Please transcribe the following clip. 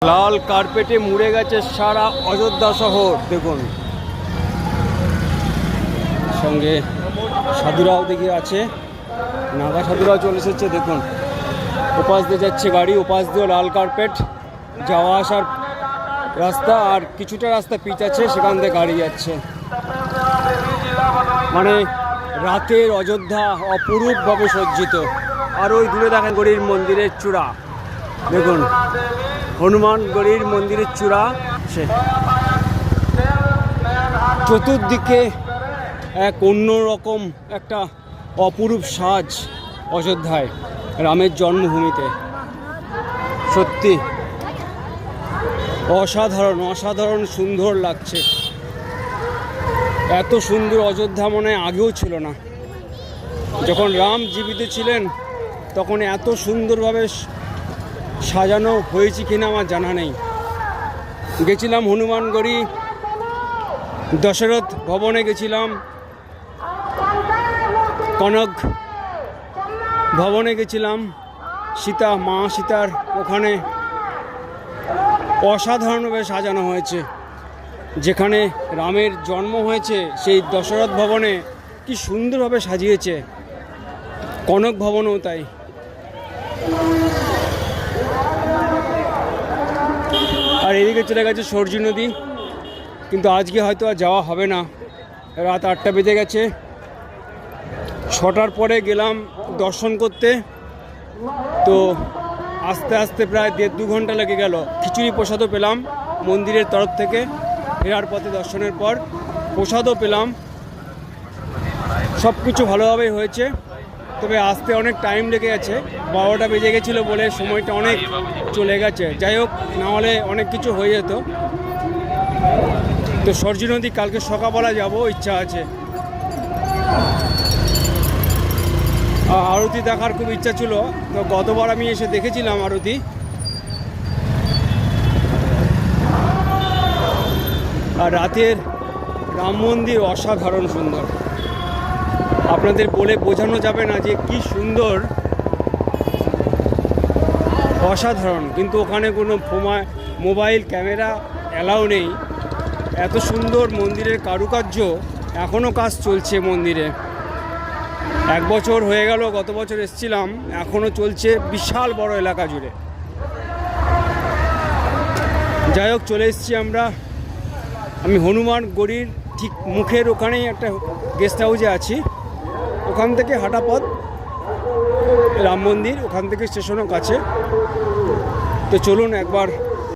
লাল কার্পেটে মুড়ে গেছে সারা অযোধ্যা শহর। দেখুন, সঙ্গে সাধুরাও দিকে আছে, নাগা সাধুরাও চলে এসেছে। দেখুন, ওপাশ দিয়ে যাচ্ছে গাড়ি, ওপাশ দিয়ে লাল কার্পেট, যাওয়া আসার রাস্তা, আর কিছুটা রাস্তা পিচ আছে, সেখান থেকে গাড়ি যাচ্ছে। মানে রাতের অযোধ্যা অপরূপভাবে সজ্জিত। আর ওই দূরে দেখেন গড়ির মন্দিরের চূড়া, দেখুন হনুমান গড়ির মন্দিরের চূড়া। সে চতুর্দিকে এক অন্যরকম একটা অপরূপ সাজ অযোধ্যায়, রামের জন্মভূমিতে। সত্যি অসাধারণ অসাধারণ সুন্দর লাগছে। এত সুন্দর অযোধ্যা মনে হয় আগেও ছিল না। যখন রাম জীবিত ছিলেন তখন এত সুন্দরভাবে সাজানো হয়েছে কিনা আমার জানা নেই। গেছিলাম হনুমানগড়ি, দশরথ ভবনে গেছিলাম, কনক ভবনে গেছিলাম, মা সীতার ওখানে অসাধারণভাবে সাজানো হয়েছে। যেখানে রামের জন্ম হয়েছে সেই দশরথ ভবনে কি সুন্দরভাবে সাজিয়েছে, কনক ভবনও তাই। আর এদিকে চলে গেছে সরজু নদী, কিন্তু আজকে হয়তো আর যাওয়া হবে না। রাত 8টা বেজে গেছে। 6টার পরে গেলাম দর্শন করতে, তো আস্তে আস্তে প্রায় 1.5-2 ঘন্টা লেগে গেল। খিচুড়ি প্রসাদও পেলাম মন্দিরের তরফ থেকে, ফেরার পথে দর্শনের পর প্রসাদও পেলাম। সব কিছু ভালোভাবেই হয়েছে, তবে আসতে অনেক টাইম লেগে গেছে। 12টা বেজে গেছিলো বলে সময়টা অনেক চলে গেছে। যাই হোক, নাহলে অনেক কিছু হয়ে যেত। তো সরজু নদী কালকে সকালবেলা যাবো, ইচ্ছা আছে। আরতি দেখার খুব ইচ্ছা ছিল, তো গতবার আমি এসে দেখেছিলাম আরতি। আর রাতের রাম মন্দির অসাধারণ সুন্দর, আপনাদের বলে বোঝানো যাবে না যে কি সুন্দর, অসাধারণ। কিন্তু ওখানে কোনো মোবাইল ক্যামেরা অ্যালাউ নেই। এত সুন্দর মন্দিরের কারুকার্য, এখনও কাজ চলছে মন্দিরে। 1 বছর হয়ে গেল, গত বছর এসেছিলাম, এখনও চলছে বিশাল বড় এলাকা জুড়ে। যাই হোক, চলে এসেছি আমি হনুমানগড়ির ঠিক মুখের ওখানেই একটা গেস্ট হাউসে আছি। ওখান থেকে হাঁটা পথ রাম মন্দির, ওখান থেকে স্টেশনও কাছে। তো চলুন একবার